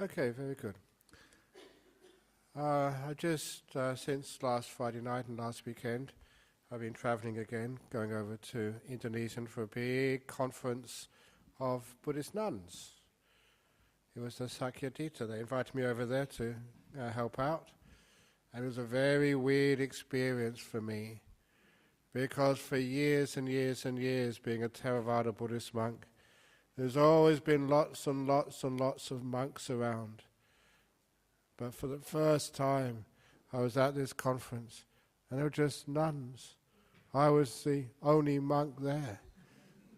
Okay, very good. I just, since last Friday night and last weekend, I've been travelling again, going over to Indonesia for a big conference of Buddhist nuns. It was the Sakyadhita. They invited me over there to help out. And it was a very weird experience for me, because for years and years and years, being a Theravada Buddhist monk, there's always been lots and lots and lots of monks around. But for the first time, I was at this conference, and there were just nuns. I was the only monk there,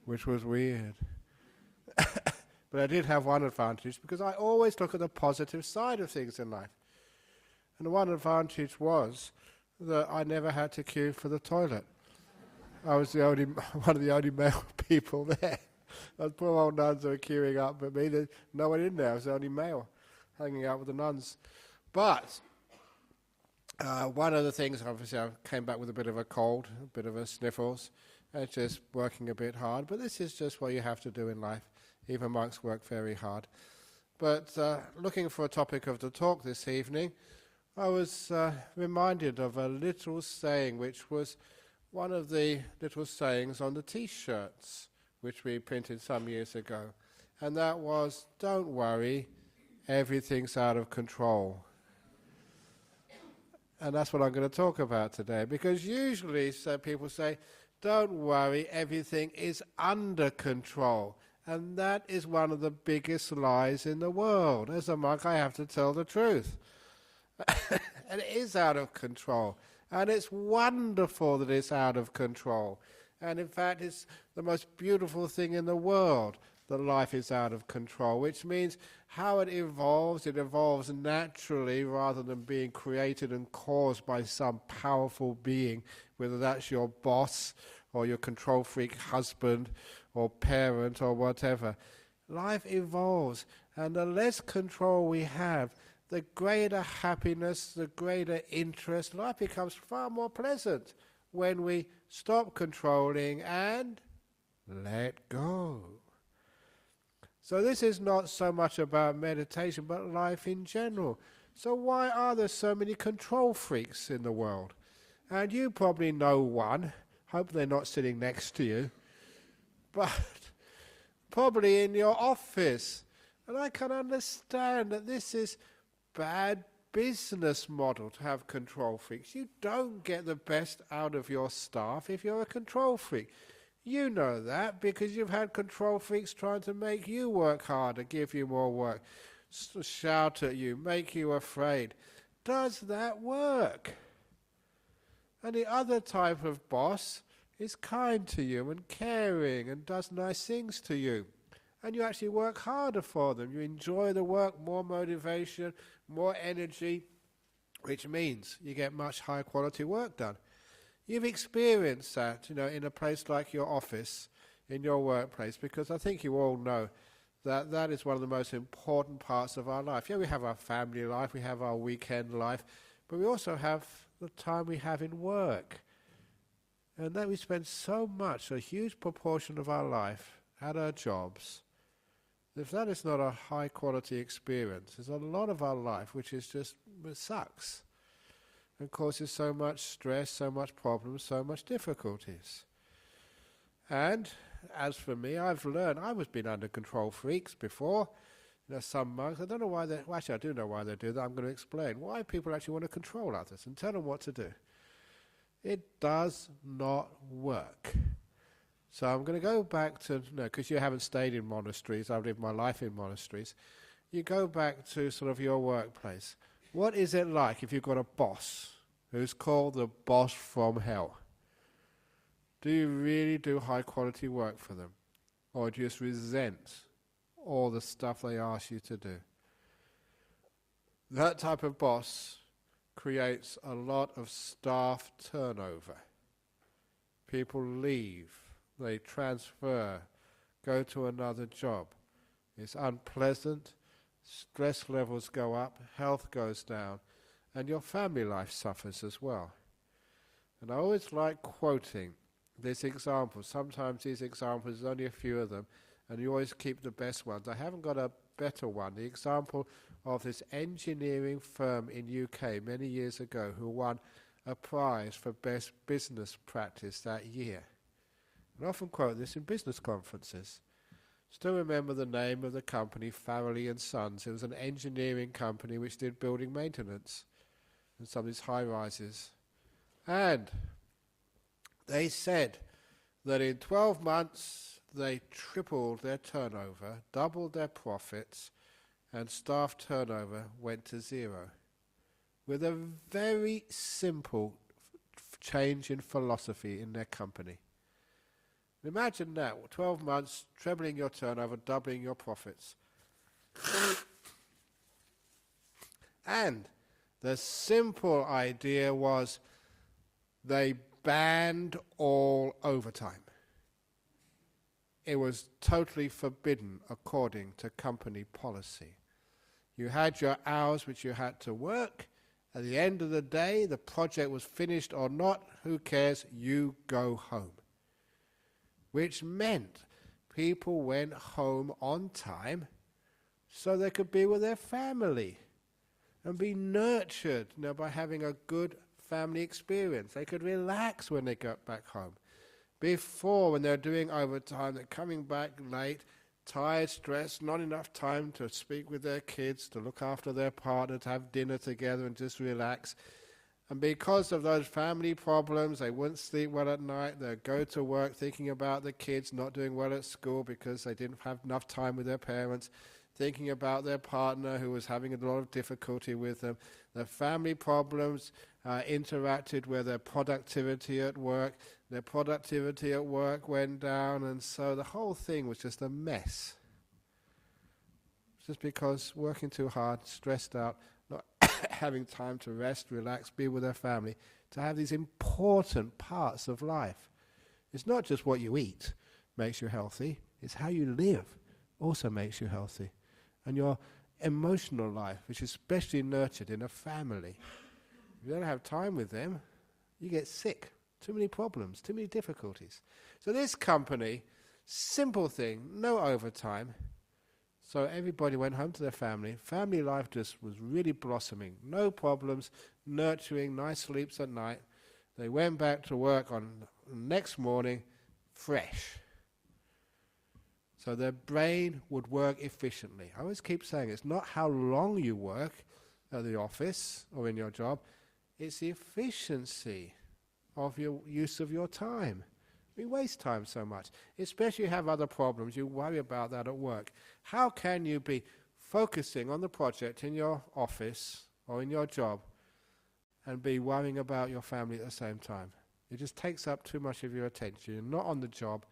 which was weird. But I did have one advantage, because I always look at the positive side of things in life. And the one advantage was that I never had to queue for the toilet. I was the only one of the only male people there. Those poor old nuns were queuing up, but me, there's no one in there. I was the only male hanging out with the nuns. But one of the things, obviously, I came back with a bit of a cold, a bit of a sniffles, and just working a bit hard. But this is just what you have to do in life. Even monks work very hard. But looking for a topic of the talk this evening, I was reminded of a little saying, which was one of the little sayings on the T-shirts, which we printed some years ago. And that was, don't worry, everything's out of control. And that's what I'm going to talk about today, because usually people say, don't worry, everything is under control. And that is one of the biggest lies in the world. As a monk, I have to tell the truth. And it is out of control. And it's wonderful that it's out of control. And in fact, it's the most beautiful thing in the world that life is out of control, which means how it evolves naturally rather than being created and caused by some powerful being, whether that's your boss or your control freak husband or parent or whatever. Life evolves, and the less control we have, the greater happiness, the greater interest. Life becomes far more pleasant when we stop controlling and let go. So this is not so much about meditation, but life in general. So why are there so many control freaks in the world? And you probably know one. Hope they're not sitting next to you. But probably in your office. And I can understand that this is bad business model to have control freaks. You don't get the best out of your staff if you're a control freak. You know that because you've had control freaks trying to make you work harder, give you more work, shout at you, make you afraid. Does that work? And the other type of boss is kind to you and caring and does nice things to you. And you actually work harder for them. You enjoy the work, more motivation, more energy, which means you get much higher quality work done. You've experienced that, in a place like your office, in your workplace, because I think you all know that that is one of the most important parts of our life. Yeah, we have our family life, we have our weekend life, but we also have the time we have in work. And that we spend so much, a huge proportion of our life at our jobs. If that is not a high quality experience, there's a lot of our life which is just, it sucks. And causes so much stress, so much problems, so much difficulties. And as for me, I've learned, I was been under control freaks before. Some monks, I don't know why actually I do know why they do that, I'm going to explain. Why people actually want to control others and tell them what to do. It does not work. So I'm going to go back to, because you haven't stayed in monasteries, I've lived my life in monasteries. You go back to sort of your workplace. What is it like if you've got a boss who's called the boss from hell? Do you really do high quality work for them? Or do you just resent all the stuff they ask you to do? That type of boss creates a lot of staff turnover. People leave. They transfer, go to another job. It's unpleasant, stress levels go up, health goes down, and your family life suffers as well. And I always like quoting this example. Sometimes these examples, there's only a few of them, and you always keep the best ones. I haven't got a better one. The example of this engineering firm in UK many years ago who won a prize for best business practice that year. I often quote this in business conferences. Still remember the name of the company, Farrelly and Sons. It was an engineering company which did building maintenance and some of these high-rises. And they said that in 12 months they tripled their turnover, doubled their profits, and staff turnover went to zero. With a very simple change in philosophy in their company. Imagine that, 12 months, trebling your turnover, doubling your profits. And the simple idea was they banned all overtime. It was totally forbidden according to company policy. You had your hours which you had to work. At the end of the day, the project was finished or not, who cares, you go home. Which meant people went home on time so they could be with their family and be nurtured, by having a good family experience. They could relax when they got back home. Before, when they're doing overtime, they're coming back late, tired, stressed, not enough time to speak with their kids, to look after their partner, to have dinner together and just relax. And because of those family problems, they wouldn't sleep well at night. They'd go to work thinking about the kids not doing well at school because they didn't have enough time with their parents, thinking about their partner who was having a lot of difficulty with them. The family problems interacted with their productivity at work. Their productivity at work went down, and so the whole thing was just a mess. Just because working too hard, stressed out, not having time to rest, relax, be with their family, to have these important parts of life. It's not just what you eat makes you healthy, it's how you live also makes you healthy. And your emotional life, which is especially nurtured in a family. If you don't have time with them, you get sick. Too many problems, too many difficulties. So this company, simple thing, no overtime. So everybody went home to their family. Family life just was really blossoming. No problems, nurturing, nice sleeps at night. They went back to work on the next morning, fresh. So their brain would work efficiently. I always keep saying it's not how long you work at the office or in your job, it's the efficiency of your use of your time. We waste time so much, especially if you have other problems, you worry about that at work. How can you be focusing on the project in your office or in your job and be worrying about your family at the same time? It just takes up too much of your attention. You're not on the job,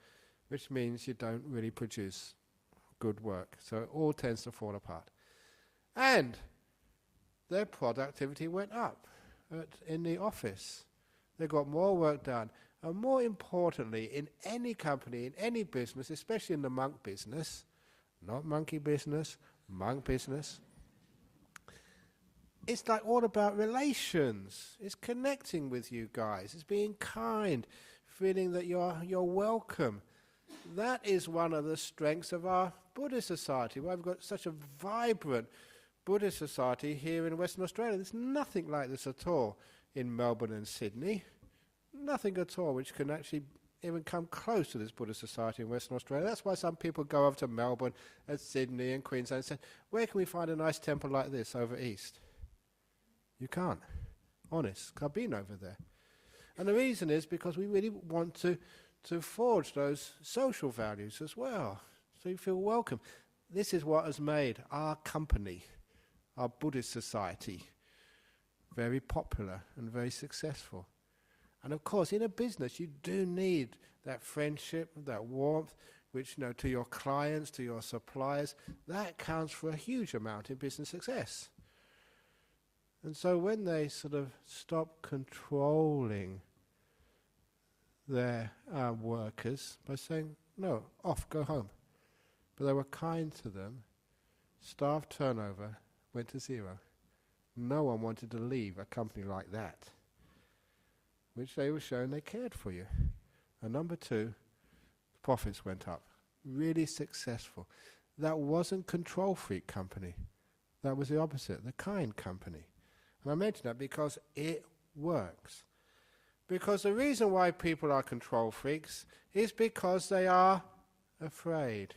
which means you don't really produce good work. So it all tends to fall apart. And their productivity went up in the office. They got more work done. And more importantly, in any company, in any business, especially in the monk business, not monkey business, monk business, it's like all about relations. It's connecting with you guys. It's being kind, feeling that you're welcome. That is one of the strengths of our Buddhist society. We've got such a vibrant Buddhist society here in Western Australia. There's nothing like this at all in Melbourne and Sydney. Nothing at all which can actually even come close to this Buddhist society in Western Australia. That's why some people go over to Melbourne and Sydney and Queensland and say, where can we find a nice temple like this over east? You can't. Honest. I've been over there. And the reason is because we really want to forge those social values as well. So you feel welcome. This is what has made our company, our Buddhist society, very popular and very successful. And of course, in a business, you do need that friendship, that warmth, which, to your clients, to your suppliers, that counts for a huge amount in business success. And so when they sort of stop controlling their workers by saying, no, off, go home. But they were kind to them, staff turnover went to zero. No one wanted to leave a company like that, which they were showing they cared for you. And number two, profits went up. really successful. That wasn't control freak company. That was the opposite, the kind company. And I mention that because it works. Because the reason why people are control freaks is because they are afraid.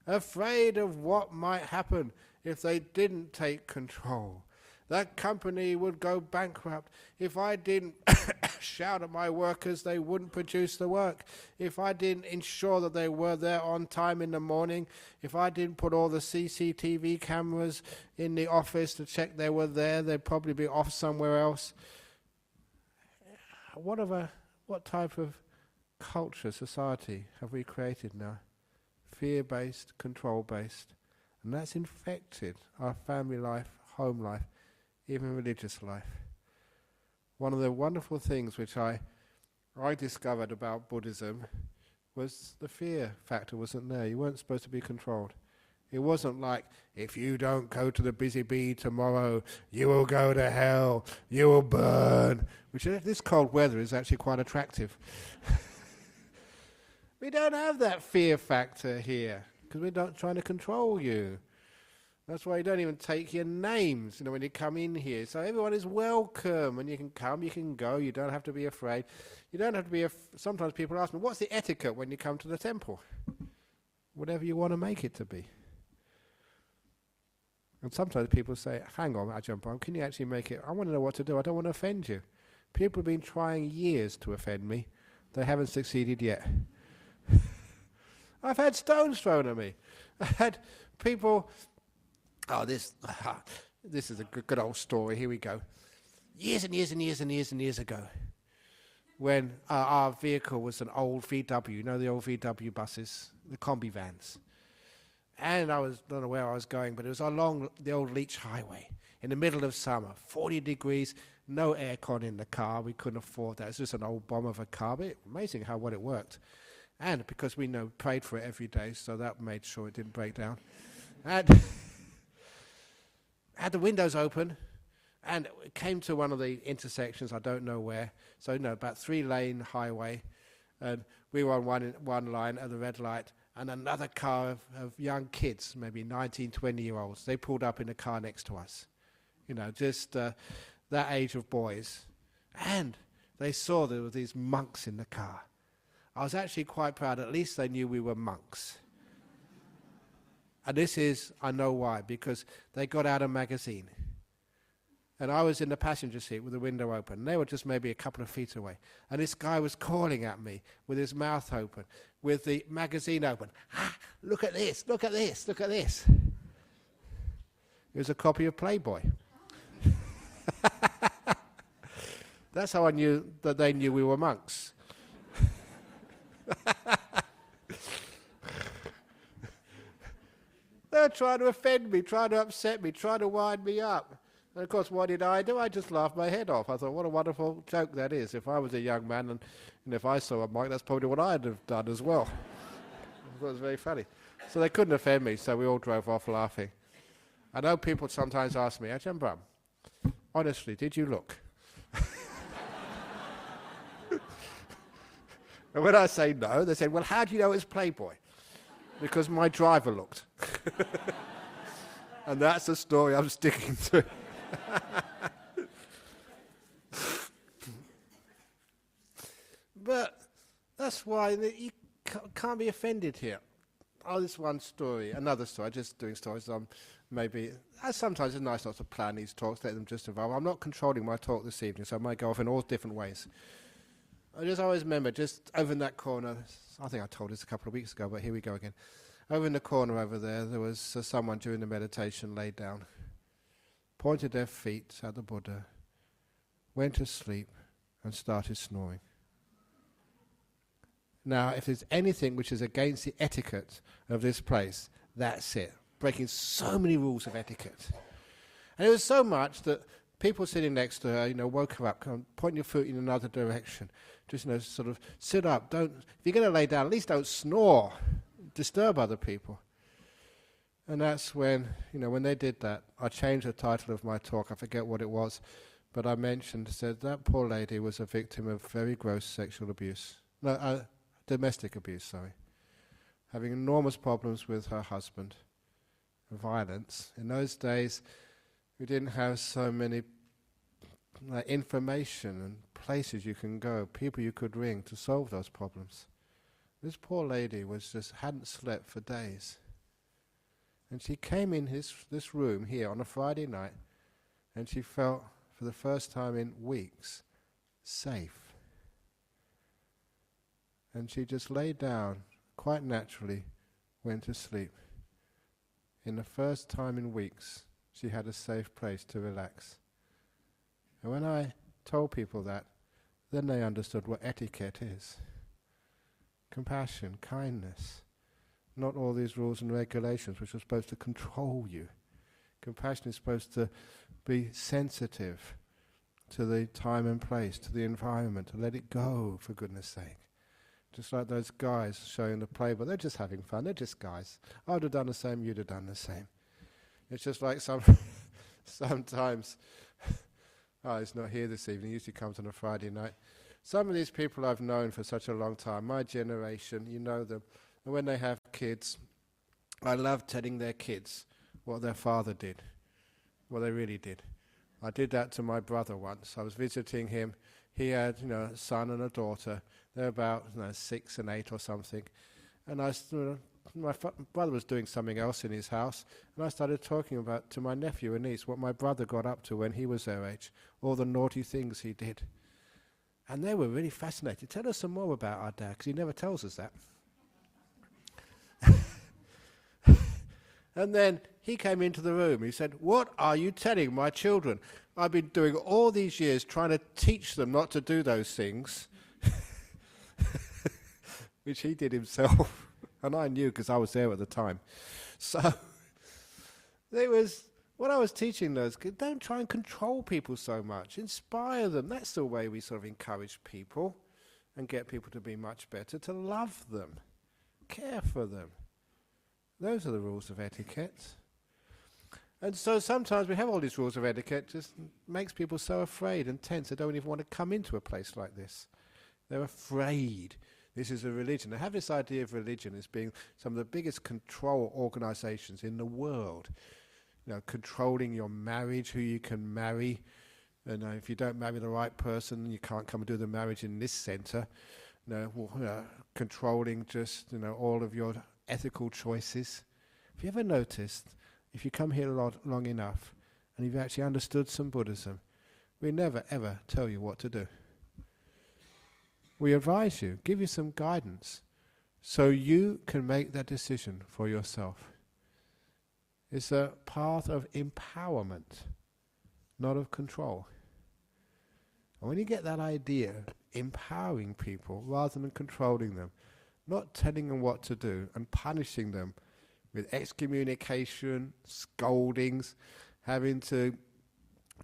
Afraid of what might happen if they didn't take control. That company would go bankrupt. If I didn't shout at my workers, they wouldn't produce the work. If I didn't ensure that they were there on time in the morning, if I didn't put all the CCTV cameras in the office to check they were there, they'd probably be off somewhere else. What type of culture, society have we created now? Fear-based, control-based. And that's infected our family life, home life, even religious life. One of the wonderful things which I discovered about Buddhism was the fear factor wasn't there. You weren't supposed to be controlled. It wasn't like, if you don't go to the busy bee tomorrow, you will go to hell, you will burn. Which this cold weather is actually quite attractive. We don't have that fear factor here, because we're not trying to control you. That's why you don't even take your names, when you come in here. So everyone is welcome, and you can come, you can go, you don't have to be afraid. You don't have to be sometimes people ask me, what's the etiquette when you come to the temple? Whatever you want to make it to be. And sometimes people say, hang on, Ajahn Brahm, can you actually make it? I want to know what to do, I don't want to offend you. People have been trying years to offend me. They haven't succeeded yet. I've had stones thrown at me. I had people... this is a good old story. Here we go. Years and years and years and years and years ago, when our vehicle was an old VW, the old VW buses, the combi vans. And I don't know where I was going, but it was along the old Leech Highway in the middle of summer, 40 degrees, no aircon in the car. We couldn't afford that. It's just an old bomb of a car, but amazing how well it worked. And because we prayed for it every day, so that made sure it didn't break down. And had the windows open, and it came to one of the intersections, I don't know where, so about 3-lane highway, and we were on one line at the red light, and another car of young kids, maybe 19, 20-year-olds, they pulled up in the car next to us, just that age of boys, and they saw there were these monks in the car. I was actually quite proud, at least they knew we were monks. And this is, I know why, because they got out a magazine. And I was in the passenger seat with the window open. They were just maybe a couple of feet away. And this guy was calling at me with his mouth open, with the magazine open. Look at this, look at this, look at this. It was a copy of Playboy. That's how I knew that they knew we were monks. They're trying to offend me, trying to upset me, trying to wind me up. And of course, what did? I just laughed my head off. I thought, what a wonderful joke that is. If I was a young man and if I saw a monk, that's probably what I'd have done as well. I thought it was very funny. So they couldn't offend me, so we all drove off laughing. I know people sometimes ask me, Ajahn Brahm, honestly, did you look? And when I say no, they said, well, how do you know it's Playboy? Because my driver looked. And that's the story I'm sticking to. But that's why you can't be offended here. Oh, this one story, another story. I'm just doing stories. Sometimes it's nice not to plan these talks, let them just evolve. I'm not controlling my talk this evening, so I might go off in all different ways. I just always remember, just over in that corner, I think I told this a couple of weeks ago, but here we go again. Over in the corner over there was someone during the meditation laid down, pointed their feet at the Buddha, went to sleep, and started snoring. Now, if there's anything which is against the etiquette of this place, that's it. Breaking so many rules of etiquette. And it was so much that people sitting next to her, woke her up, point your foot in another direction. Just, sort of sit up. If you're going to lay down, at least don't snore. Disturb other people. And that's when, when they did that, I changed the title of my talk. I forget what it was, but I said that poor lady was a victim of very gross sexual abuse. No, domestic abuse, sorry. having enormous problems with her husband, violence. In those days, we didn't have so many information and places you can go, people you could ring to solve those problems. This poor lady hadn't slept for days. And she came in this room here on a Friday night, and she felt, for the first time in weeks, safe. And she just lay down, quite naturally, went to sleep. In the first time in weeks, she had a safe place to relax. And when I told people that, then they understood what etiquette is. Compassion, kindness, not all these rules and regulations which are supposed to control you. Compassion is supposed to be sensitive to the time and place, to the environment, to let it go, for goodness sake. Just like those guys showing the play, but they're just having fun, they're just guys. I would have done the same, you'd have done the same. It's just like sometimes, he's not here this evening, he usually comes on a Friday night. Some of these people I've known for such a long time, my generation, you know them, and when they have kids, I love telling their kids what their father did, what they really did. I did that to my brother once. I was visiting him. He had, a son and a daughter. They're about 6 and 8 or something. And my brother was doing something else in his house, and I started talking to my nephew and niece what my brother got up to when he was their age, all the naughty things he did. And they were really fascinated. Tell us some more about our dad, because he never tells us that. And then he came into the room. He said, "What are you telling my children? I've been doing all these years trying to teach them not to do those things," which he did himself. And I knew because I was there at the time. So what I was teaching those kids, don't try and control people so much. Inspire them. That's the way we sort of encourage people and get people to be much better, to love them, care for them. Those are the rules of etiquette. And so sometimes we have all these rules of etiquette, just makes people so afraid and tense they don't even want to come into a place like this. They're afraid. This is a religion. They have this idea of religion as being some of the biggest control organizations in the world. Controlling your marriage, who you can marry. And if you don't marry the right person, you can't come and do the marriage in this center. Controlling just, all of your ethical choices. Have you ever noticed, if you come here long enough and you've actually understood some Buddhism, we never ever tell you what to do. We advise you, give you some guidance, so you can make that decision for yourself. It's a path of empowerment, not of control. And when you get that idea, empowering people rather than controlling them, not telling them what to do and punishing them with excommunication, scoldings, having to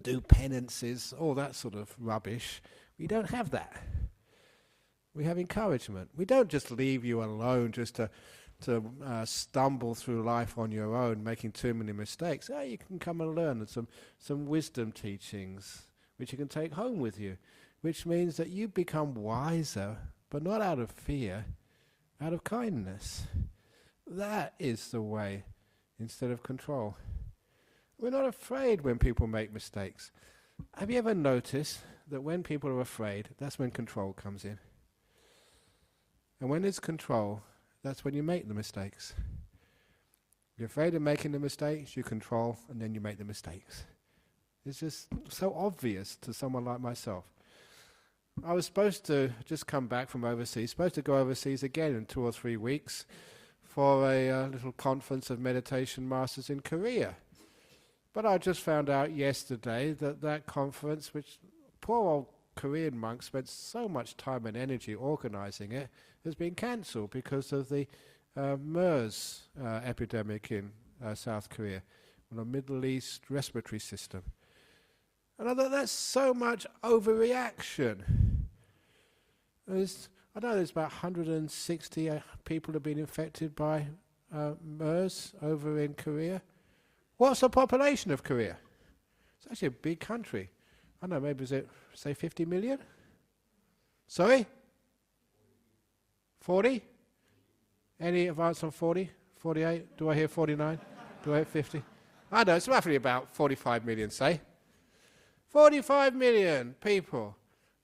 do penances, all that sort of rubbish. We don't have that. We have encouragement. We don't just leave you alone just to stumble through life on your own, making too many mistakes. You can come and learn some wisdom teachings, which you can take home with you, which means that you become wiser, but not out of fear, out of kindness. That is the way, instead of control. We're not afraid when people make mistakes. Have you ever noticed that when people are afraid, that's when control comes in? And when it's control, that's when you make the mistakes. You're afraid of making the mistakes, you control, and then you make the mistakes. It's just so obvious to someone like myself. I was supposed to just come back from overseas, supposed to go overseas again in 2 or 3 weeks for a little conference of meditation masters in Korea. But I just found out yesterday that conference, which poor old Korean monks spent so much time and energy organizing it, has been cancelled because of the MERS epidemic in South Korea, the Middle East respiratory system. And I thought, that's so much overreaction. I know there's about 160 people have been infected by MERS over in Korea. What's the population of Korea? It's actually a big country. I don't know, maybe is it, say, 50 million? Sorry? 40? Any advance on 40? 48? Do I hear 49? Do I hear 50? I know, it's roughly about 45 million, say. 45 million people.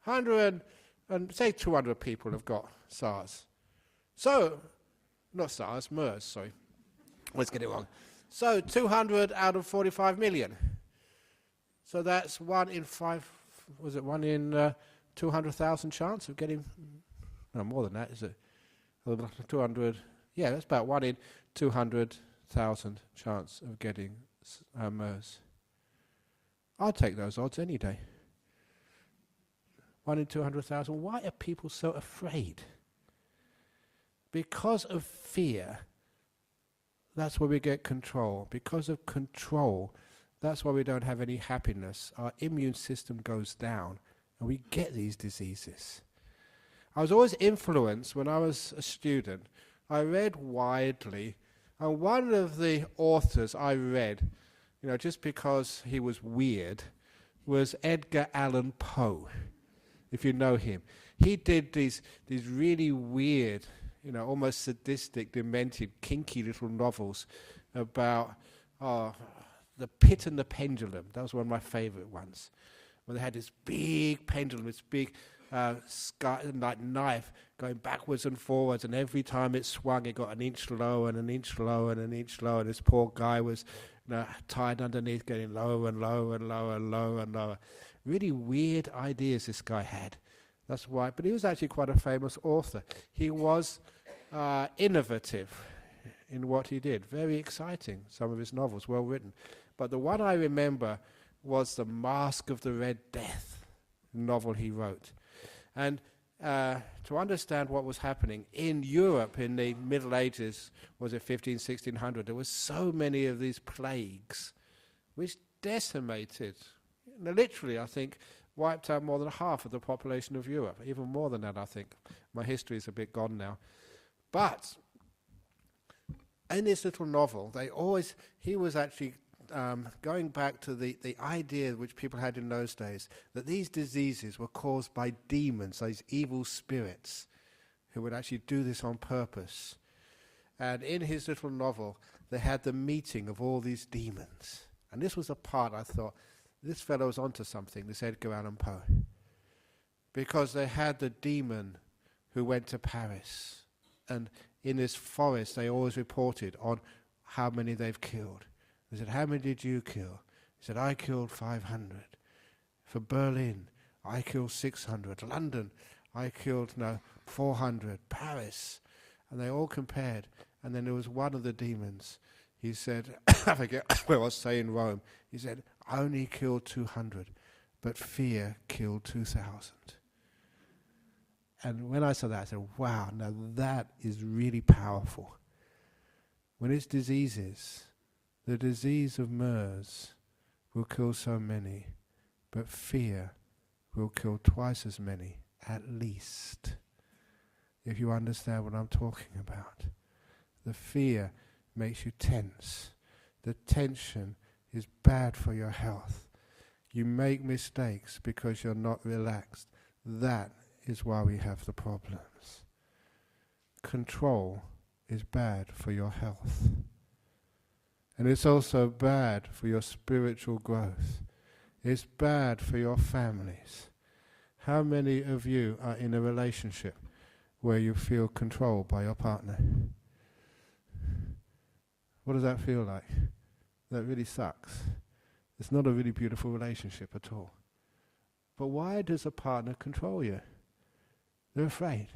100 and say 200 people have got SARS. So, not SARS, MERS, sorry. Let's get it wrong. So 200 out of 45 million. So that's 1 in 5, was it 1 in 200,000 chance of getting, no more than that, is it? 200, yeah, that's about 1 in 200,000 chance of getting MERS. I'll take those odds any day. 1 in 200,000. Why are people so afraid? Because of fear. That's where we get control. Because of control, that's why we don't have any happiness. Our immune system goes down and we get these diseases. I was always influenced when I was a student. I read widely, and one of the authors I read, just because he was weird, was Edgar Allan Poe, if you know him. He did these really weird, almost sadistic, demented, kinky little novels about the pit and the pendulum. That was one of my favorite ones. Where they had this big pendulum, this big like knife going backwards and forwards, and every time it swung, it got an inch lower and an inch lower and an inch lower. And this poor guy was tied underneath, getting lower and lower and lower and lower and lower. Really weird ideas this guy had. That's why, but he was actually quite a famous author. He was innovative in what he did. Very exciting, some of his novels, well written. But the one I remember was The Mask of the Red Death, novel he wrote. And to understand what was happening in Europe in the Middle Ages, was it 1500, 1600, there were so many of these plagues which decimated, literally, I think, wiped out more than half of the population of Europe, even more than that, I think. My history is a bit gone now. But in this little novel, he was actually going back to the idea which people had in those days, that these diseases were caused by demons, these evil spirits, who would actually do this on purpose. And in his little novel, they had the meeting of all these demons. And this was a part I thought, this fellow was onto something, this Edgar Allan Poe. Because they had the demon who went to Paris. And in this forest, they always reported on how many they've killed. They said, how many did you kill? He said, I killed 500. For Berlin, I killed 600. London, I killed 400. Paris. And they all compared. And then there was one of the demons. He said, I forget where I was saying Rome. He said, I only killed 200, but fear killed 2,000. And when I saw that, I said, wow, now that is really powerful. When it's diseases, the disease of MERS will kill so many, but fear will kill twice as many, at least. If you understand what I'm talking about. The fear makes you tense. The tension is bad for your health. You make mistakes because you're not relaxed. That is why we have the problems. Control is bad for your health. And it's also bad for your spiritual growth. It's bad for your families. How many of you are in a relationship where you feel controlled by your partner? What does that feel like? That really sucks. It's not a really beautiful relationship at all. But why does a partner control you? They're afraid.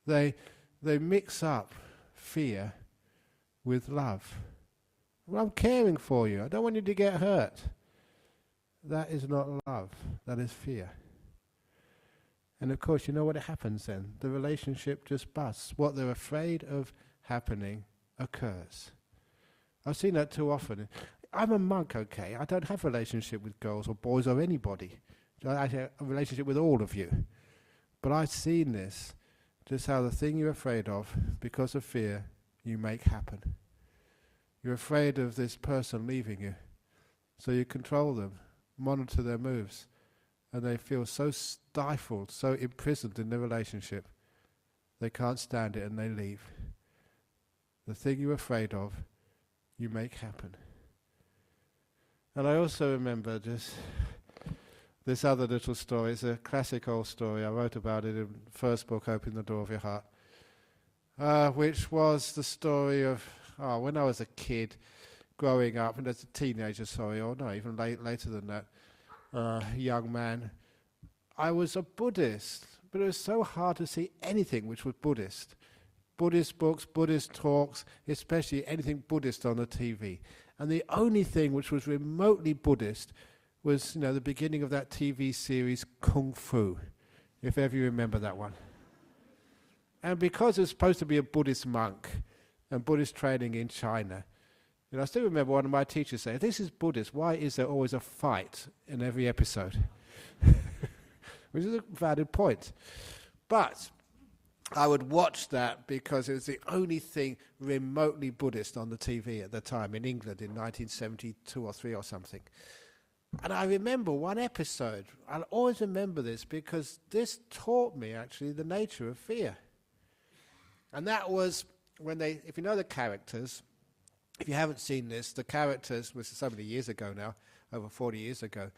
They mix up fear with love. Well, I'm caring for you. I don't want you to get hurt. That is not love. That is fear. And of course, you know what happens then? The relationship just busts. What they're afraid of happening occurs. I've seen that too often. I'm a monk, okay? I don't have a relationship with girls or boys or anybody. I have a relationship with all of you. But I've seen this, just how the thing you're afraid of, because of fear, you make happen. You're afraid of this person leaving you, so you control them, monitor their moves, and they feel so stifled, so imprisoned in the relationship, they can't stand it and they leave. the thing you're afraid of, you make happen. And I also remember just this other little story. It's a classic old story. I wrote about it in the first book, Open the Door of Your Heart, which was the story of when I was a kid, growing up, and as a teenager, or no, even later than that, young man, I was a Buddhist, but it was so hard to see anything which was Buddhist. Buddhist books, Buddhist talks, especially anything Buddhist on the TV. And the only thing which was remotely Buddhist was, the beginning of that TV series Kung Fu, if ever you remember that one. And because it was supposed to be a Buddhist monk and Buddhist training in China, I still remember one of my teachers saying, "This is Buddhist, why is there always a fight in every episode?" Which is a valid point. But I would watch that because it was the only thing remotely Buddhist on the TV at the time in England in 1972 or 3 or something. And I remember one episode. I'll always remember this because this taught me actually the nature of fear. And that was when if you know the characters, if you haven't seen this, the characters, which is so many years ago now, over 40 years ago,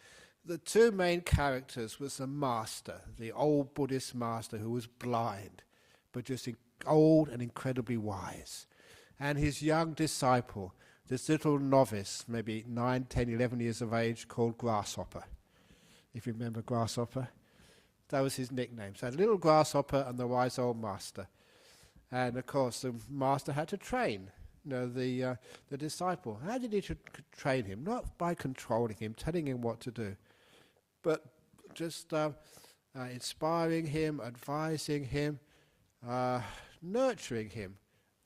the two main characters was the master, the old Buddhist master who was blind, but just old and incredibly wise. And his young disciple, this little novice, maybe 9, 10, 11 years of age, called Grasshopper. If you remember Grasshopper, that was his nickname. So little Grasshopper and the wise old master. And of course the master had to train the disciple. How did he train him? Not by controlling him, telling him what to do, but just inspiring him, advising him, nurturing him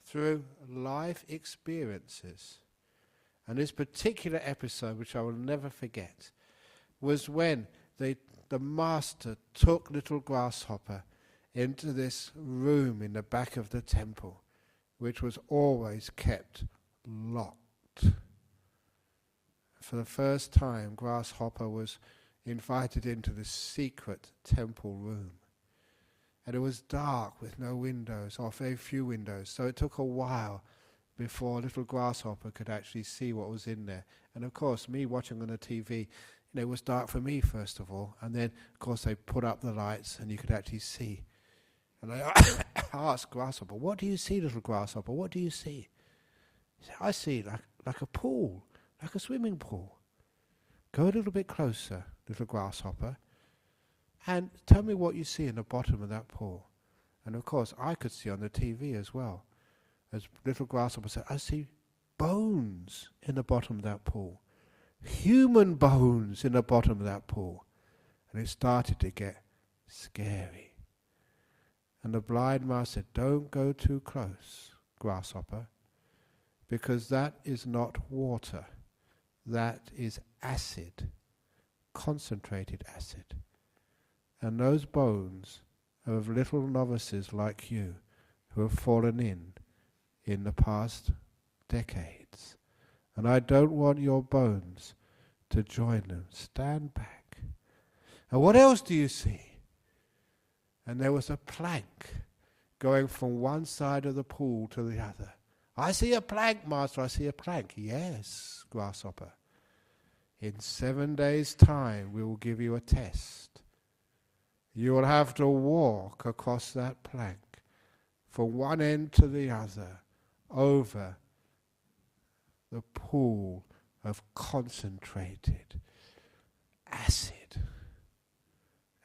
through life experiences. And this particular episode, which I will never forget, was when the master took little Grasshopper into this room in the back of the temple, which was always kept locked. For the first time, Grasshopper was invited into the secret temple room. And it was dark with no windows, or very few windows, so it took a while before little Grasshopper could actually see what was in there. And of course, me watching on the TV, it was dark for me first of all, and then of course they put up the lights and you could actually see. And I asked Grasshopper, "What do you see, little Grasshopper? What do you see?" He said, "I see like a pool, like a swimming pool." "Go a little bit closer, little Grasshopper, and tell me what you see in the bottom of that pool." And of course, I could see on the TV as well. As little Grasshopper said, "I see bones in the bottom of that pool. Human bones in the bottom of that pool." And it started to get scary. And the blind master said, "Don't go too close, Grasshopper, because that is not water. That is acid, concentrated acid. And those bones are of little novices like you who have fallen in the past decades. And I don't want your bones to join them. Stand back. And what else do you see?" And there was a plank going from one side of the pool to the other. "I see a plank, Master, I see a plank." "Yes, Grasshopper. In 7 days' time we will give you a test. You will have to walk across that plank from one end to the other over the pool of concentrated acid."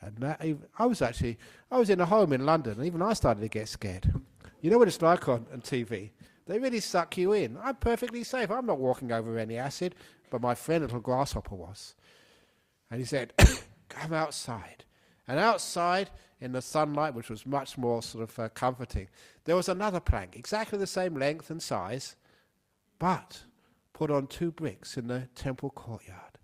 And I was in a home in London, and even I started to get scared. You know what it's like on TV? They really suck you in. I'm perfectly safe. I'm not walking over any acid, but my friend little Grasshopper was. And he said, "Come outside." And outside, in the sunlight, which was much more sort of comforting, there was another plank, exactly the same length and size, but put on 2 bricks in the temple courtyard.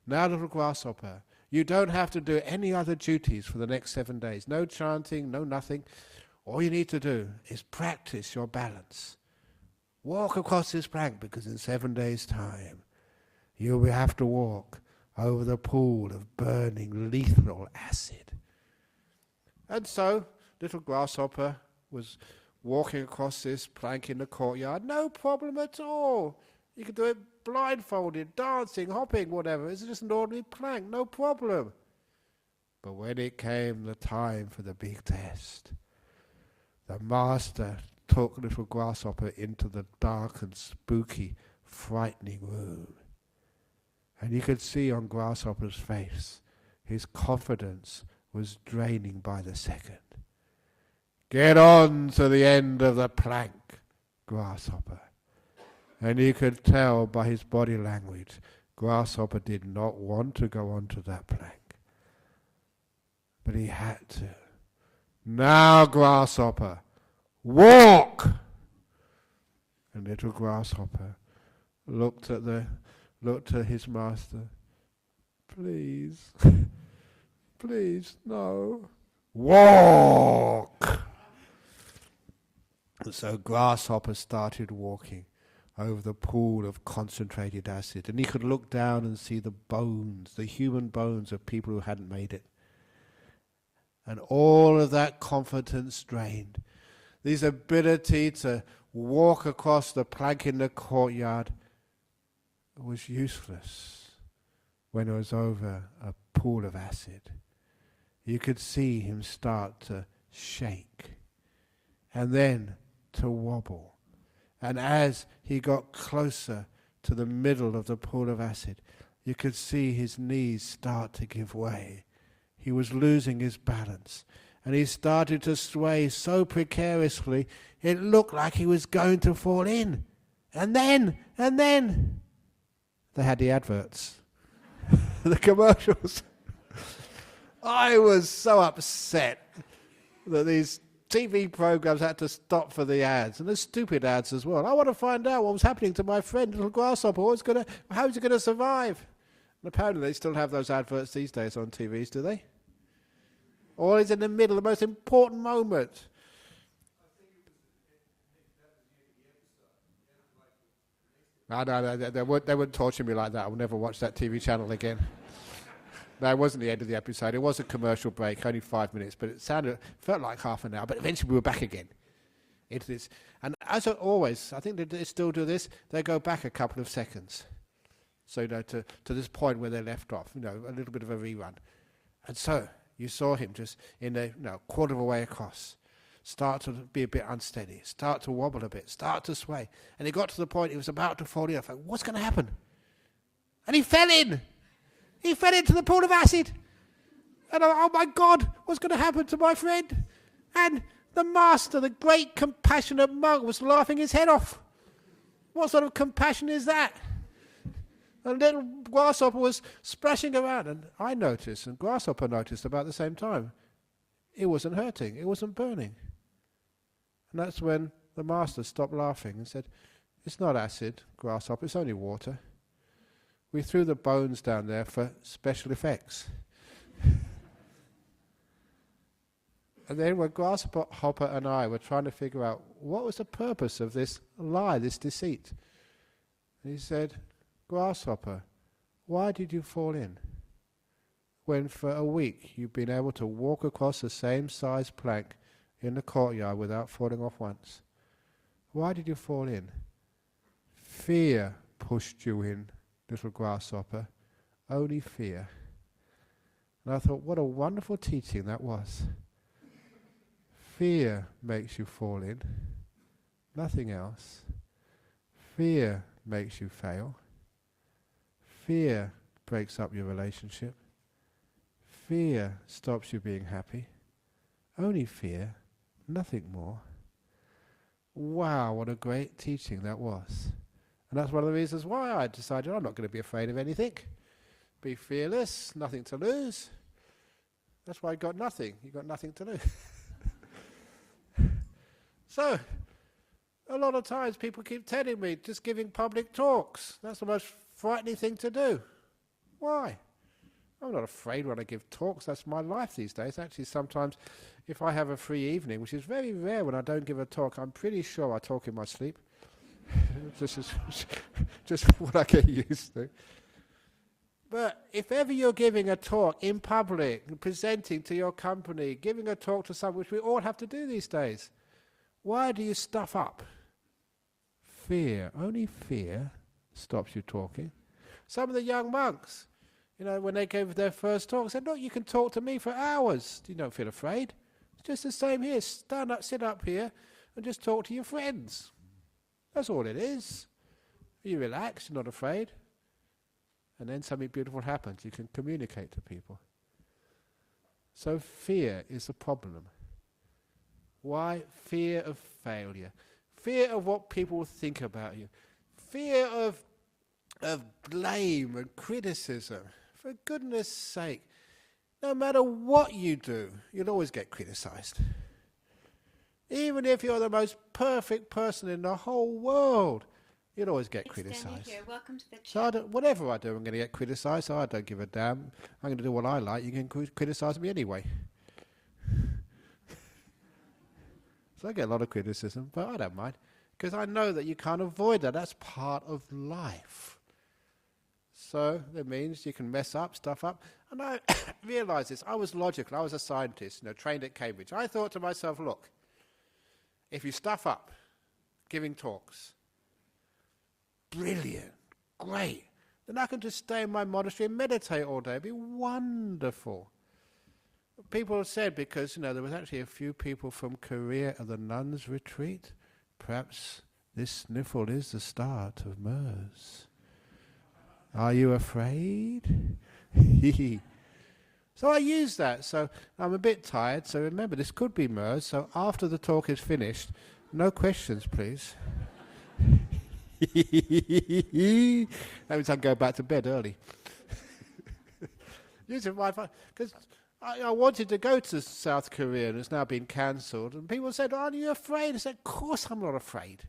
"Now, little Grasshopper, you don't have to do any other duties for the next 7 days. No chanting, no nothing. All you need to do is practice your balance. Walk across this plank, because in 7 days' time you will have to walk over the pool of burning lethal acid." And so little Grasshopper was walking across this plank in the courtyard, no problem at all. You could do it blindfolded, dancing, hopping, whatever. It's just an ordinary plank, no problem. But when it came the time for the big test, the master took little Grasshopper into the dark and spooky, frightening room. And you could see on Grasshopper's face, his confidence was draining by the second. Get on to the end of the plank, Grasshopper. And you could tell by his body language, Grasshopper did not want to go onto that plank. But he had to. Now, Grasshopper, walk! And little Grasshopper looked at his master. Please, please, no. Walk! And so Grasshopper started walking over the pool of concentrated acid, and he could look down and see the bones, the human bones of people who hadn't made it. And all of that confidence drained. This ability to walk across the plank in the courtyard was useless when it was over a pool of acid. You could see him start to shake and then to wobble. And as he got closer to the middle of the pool of acid, you could see his knees start to give way. He was losing his balance. And he started to sway so precariously, it looked like he was going to fall in. And then, they had the adverts. The commercials. I was so upset that these TV programs had to stop for the ads, and the stupid ads as well. I want to find out what was happening to my friend, little Grasshopper. How is he going to survive? And apparently they still have those adverts these days on TVs, do they? Always in the middle, the most important moment. No, they wouldn't torture me like that. I will never watch that TV channel again. No, it wasn't the end of the episode. It was a commercial break, only 5 minutes, but it felt like half an hour. But eventually we were back again into this. And as always, I think they still do this. They go back a couple of seconds, so to this point where they left off. A little bit of a rerun. And so you saw him just in a quarter of a way across, start to be a bit unsteady, start to wobble a bit, start to sway, and he got to the point he was about to fall in. I thought, what's going to happen? And he fell in. He fell into the pool of acid. And oh my God, what's going to happen to my friend? And the master, the great compassionate monk, was laughing his head off. What sort of compassion is that? And little Grasshopper was splashing around, and I noticed, and Grasshopper noticed about the same time, it wasn't hurting, it wasn't burning. And that's when the master stopped laughing and said, it's not acid, Grasshopper, it's only water. We threw the bones down there for special effects. And then when Grasshopper and I were trying to figure out what was the purpose of this lie, this deceit, and he said, Grasshopper, why did you fall in? When for a week you've been able to walk across the same size plank in the courtyard without falling off once. Why did you fall in? Fear pushed you in, little Grasshopper. Only fear. And I thought, what a wonderful teaching that was. Fear makes you fall in. Nothing else. Fear makes you fail. Fear breaks up your relationship. Fear stops you being happy. Only fear, nothing more. Wow, what a great teaching that was. And that's one of the reasons why I decided I'm not going to be afraid of anything. Be fearless, nothing to lose. That's why I got nothing. You got nothing to lose. So, a lot of times people keep telling me, just giving public talks, that's the most frightening thing to do. Why? I'm not afraid when I give talks. That's my life these days. Actually, sometimes if I have a free evening, which is very rare when I don't give a talk, I'm pretty sure I talk in my sleep. just what I get used to. But if ever you're giving a talk in public, presenting to your company, giving a talk to someone, which we all have to do these days, Why do you stuff up? Fear. Only fear stops you talking. Some of the young monks, when they gave their first talk, said, look, you can talk to me for hours. You don't feel afraid. It's just the same here. Stand up, sit up here, and just talk to your friends. That's all it is. You relax, you're not afraid. And then something beautiful happens. You can communicate to people. So fear is the problem. Why? Fear of failure. Fear of what people will think about you. Fear of blame and criticism. For goodness sake, no matter what you do, you'll always get criticized. Even if you're the most perfect person in the whole world, you'll always get criticized. Here. Welcome to the so whatever I do, I'm going to get criticized, so I don't give a damn. I'm going to do what I like. You can criticize me anyway. So I get a lot of criticism, but I don't mind, because I know that you can't avoid that. That's part of life. So that means you can mess up, stuff up. And I realised this. I was logical. I was a scientist, trained at Cambridge. I thought to myself, look, if you stuff up, giving talks, brilliant, great, then I can just stay in my monastery and meditate all day. It'd be wonderful. People have said, because there was actually a few people from Korea at the nuns' retreat, perhaps this sniffle is the start of MERS. Are you afraid? So I use that. So I'm a bit tired. So remember, this could be MERS. So after the talk is finished, no questions, please. That means I can go back to bed early. Using my phone, because I wanted to go to South Korea and it's now been cancelled. And people said, aren't you afraid? I said, of course I'm not afraid.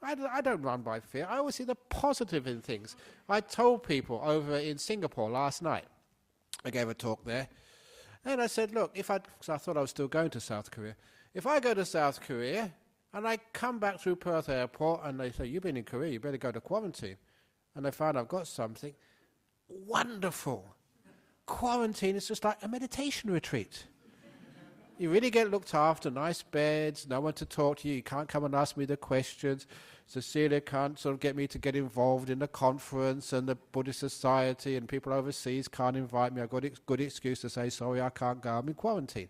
I don't run by fear. I always see the positive in things. I told people over in Singapore last night, I gave a talk there, and I said, look, because I thought I was still going to South Korea, if I go to South Korea and I come back through Perth airport and they say, you've been in Korea, you better go to quarantine, and they find I've got something, wonderful. Quarantine is just like a meditation retreat. You really get looked after, nice beds, no one to talk to you, you can't come and ask me the questions. Cecilia can't sort of get me to get involved in the conference, and the Buddhist society and people overseas can't invite me. I've got a good excuse to say, sorry, I can't go, I'm in quarantine.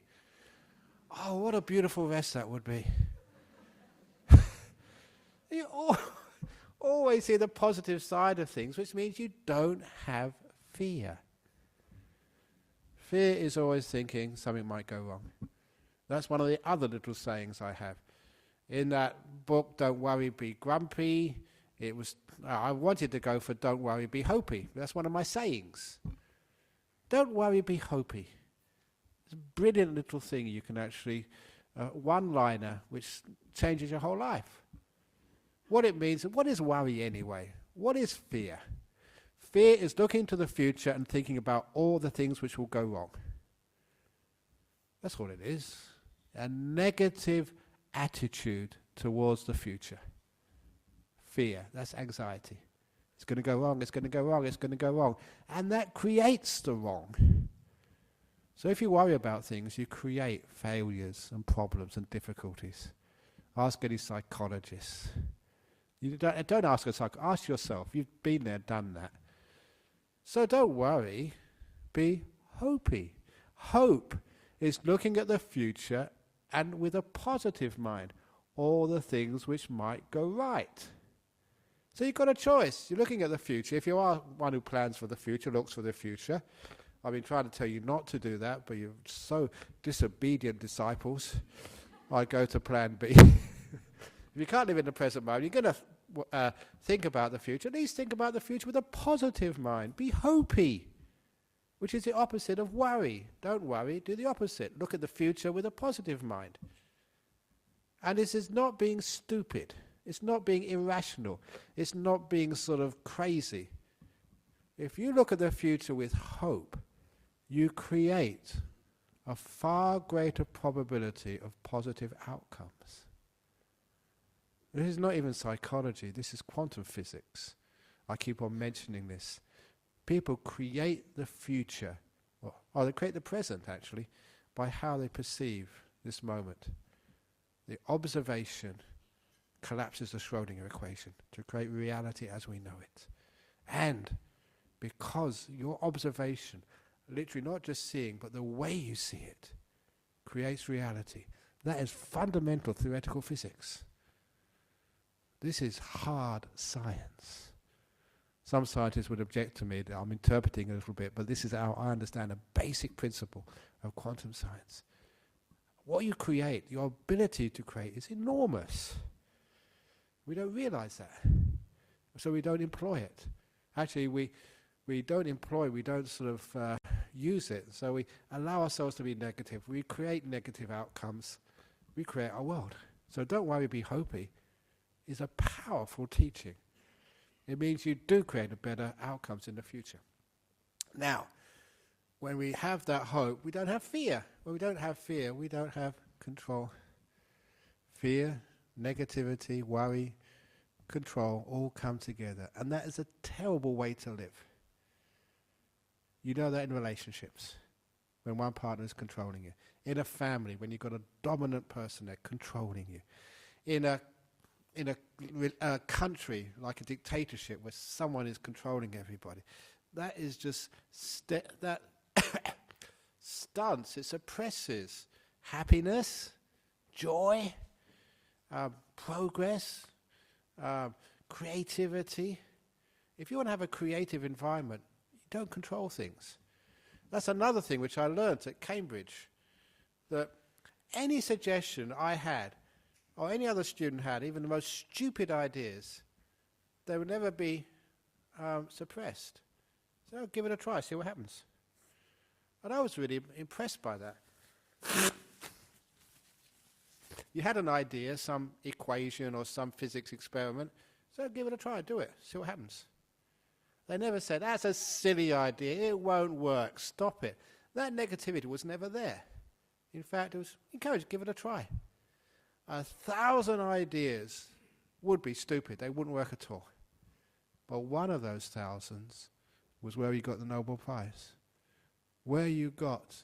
Oh, what a beautiful rest that would be. You always see the positive side of things, which means you don't have fear. Fear is always thinking something might go wrong. That's one of the other little sayings I have. In that book, Don't Worry, Be Grumpy, I wanted to go for Don't Worry, Be Hopey. That's one of my sayings. Don't worry, be hopey. It's a brilliant little thing you can actually, one-liner, which changes your whole life. What it means, what is worry anyway? What is fear? Fear is looking to the future and thinking about all the things which will go wrong. That's all it is. A negative attitude towards the future. Fear, that's anxiety. It's going to go wrong, it's going to go wrong, it's going to go wrong. And that creates the wrong. So if you worry about things, you create failures and problems and difficulties. Ask any psychologist. You don't ask a psychologist, ask yourself. You've been there, done that. So don't worry, be hopey. Hope is looking at the future and with a positive mind, all the things which might go right. So you've got a choice. You're looking at the future. If you are one who plans for the future, looks for the future, I've been trying to tell you not to do that, but you're so disobedient disciples. I go to plan B. If you can't live in the present moment, you're going to think about the future. At least think about the future with a positive mind. Be hopey, which is the opposite of worry. Don't worry, do the opposite. Look at the future with a positive mind. And this is not being stupid. It's not being irrational. It's not being sort of crazy. If you look at the future with hope, you create a far greater probability of positive outcomes. This is not even psychology, this is quantum physics. I keep on mentioning this. People create the future, or they create the present actually, by how they perceive this moment. The observation collapses the Schrödinger equation to create reality as we know it. And because your observation, literally not just seeing, but the way you see it, creates reality, that is fundamental theoretical physics. This is hard science. Some scientists would object to me that I'm interpreting a little bit, but this is how I understand a basic principle of quantum science. What you create, your ability to create, is enormous. We don't realize that. So we don't employ it. Actually, we don't employ, we don't sort of use it. So we allow ourselves to be negative. We create negative outcomes. We create our world. So don't worry, be hopey is a powerful teaching. It means you do create a better outcomes in the future. Now, when we have that hope, we don't have fear. When we don't have fear, we don't have control. Fear, negativity, worry, control all come together. And that is a terrible way to live. You know that in relationships, when one partner is controlling you. In a family, when you've got a dominant person there controlling you. In a country like a dictatorship where someone is controlling everybody. That is just that stunts, it suppresses happiness, joy, progress, creativity. If you want to have a creative environment, you don't control things. That's another thing which I learnt at Cambridge, that any suggestion I had, or any other student had, even the most stupid ideas, they would never be suppressed. So give it a try, see what happens. And I was really impressed by that. You had an idea, some equation or some physics experiment, so give it a try, do it, see what happens. They never said, that's a silly idea, it won't work, stop it. That negativity was never there. In fact, it was encouraged, give it a try. 1,000 ideas would be stupid, they wouldn't work at all. But one of those thousands was where you got the Nobel Prize, where you got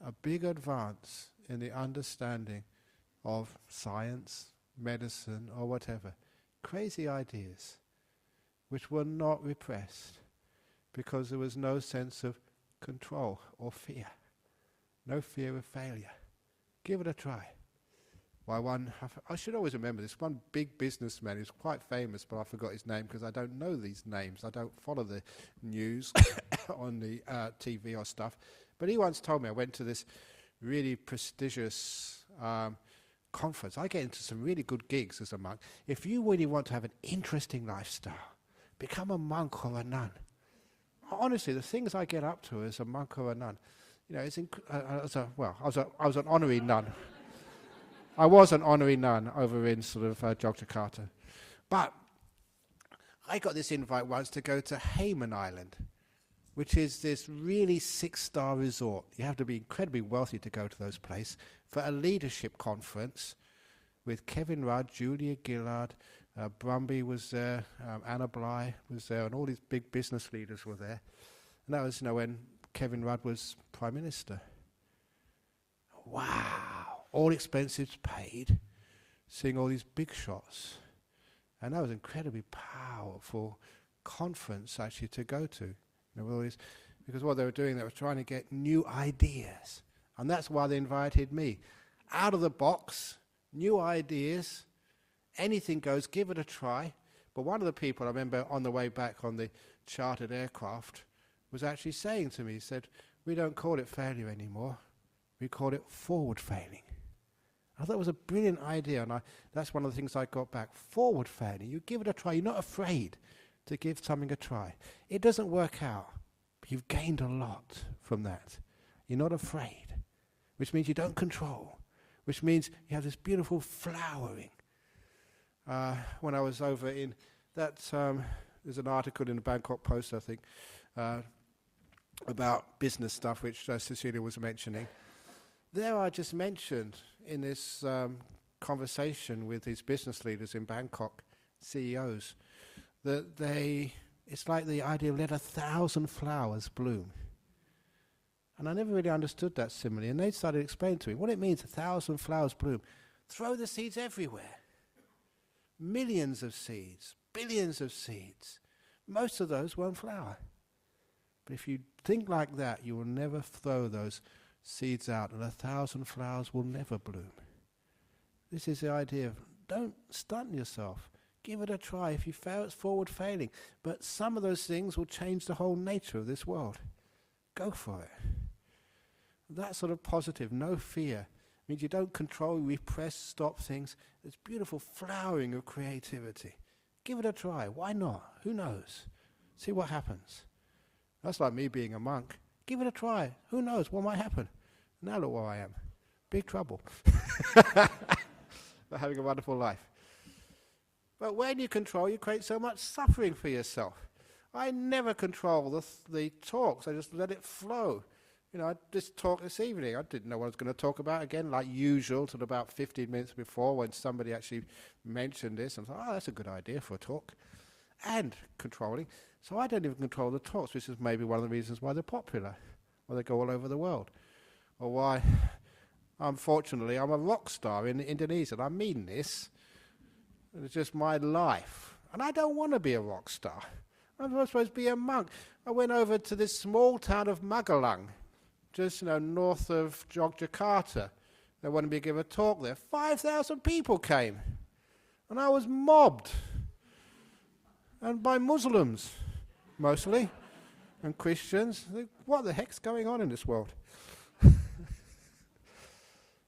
a big advance in the understanding of science, medicine, or whatever. Crazy ideas which were not repressed because there was no sense of control or fear, no fear of failure. Give it a try. I should always remember this, one big businessman who's quite famous, but I forgot his name because I don't know these names. I don't follow the news on the TV or stuff. But he once told me, I went to this really prestigious conference. I get into some really good gigs as a monk. If you really want to have an interesting lifestyle, become a monk or a nun. Honestly, the things I get up to as a monk or a nun, you know, I was an honorary nun. I was an honorary nun over in sort of Yogyakarta. But I got this invite once to go to Hayman Island, which is this really 6-star resort. You have to be incredibly wealthy to go to those places, for a leadership conference with Kevin Rudd, Julia Gillard, Brumby was there, Anna Bligh was there, and all these big business leaders were there. And that was, you know, when Kevin Rudd was Prime Minister. Wow. All expenses paid, seeing all these big shots. And that was an incredibly powerful conference actually to go to. You know, because what they were doing, they were trying to get new ideas. And that's why they invited me. Out of the box, new ideas, anything goes, give it a try. But one of the people I remember on the way back on the chartered aircraft was actually saying to me, he said, we don't call it failure anymore, we call it forward failing. I thought it was a brilliant idea, and that's one of the things I got back. Forward failing, you give it a try, you're not afraid to give something a try. It doesn't work out, but you've gained a lot from that. You're not afraid, which means you don't control, which means you have this beautiful flowering. When I was over in that, there's an article in the Bangkok Post, I think, about business stuff, which Cecilia was mentioning. There I just mentioned in this conversation with these business leaders in Bangkok, CEOs, that it's like the idea of let 1,000 flowers bloom. And I never really understood that simile, and they started explaining to me what it means, 1,000 flowers bloom. Throw the seeds everywhere. Millions of seeds, billions of seeds. Most of those won't flower. But if you think like that, you will never throw those seeds out, and 1,000 flowers will never bloom. This is the idea of don't stun yourself. Give it a try. If you fail, it's forward failing. But some of those things will change the whole nature of this world. Go for it. That sort of positive, no fear, means you don't control, repress, stop things. It's beautiful flowering of creativity. Give it a try. Why not? Who knows? See what happens. That's like me being a monk. Give it a try. Who knows what might happen? Now look where I am. Big trouble. But having a wonderful life. But when you control, you create so much suffering for yourself. I never control the talks. I just let it flow. You know, this talk this evening, I didn't know what I was going to talk about again, like usual, till about 15 minutes before when somebody actually mentioned this. And I thought, oh, that's a good idea for a talk. And controlling. So I don't even control the talks, which is maybe one of the reasons why they're popular, why they go all over the world. Or why, unfortunately, I'm a rock star in Indonesia. And I mean this. It's just my life. And I don't want to be a rock star. I'm supposed to be a monk. I went over to this small town of Magelang, just north of Yogyakarta. They wanted me to give a talk there. 5,000 people came. And I was mobbed. And by Muslims, mostly. And Christians. What the heck's going on in this world?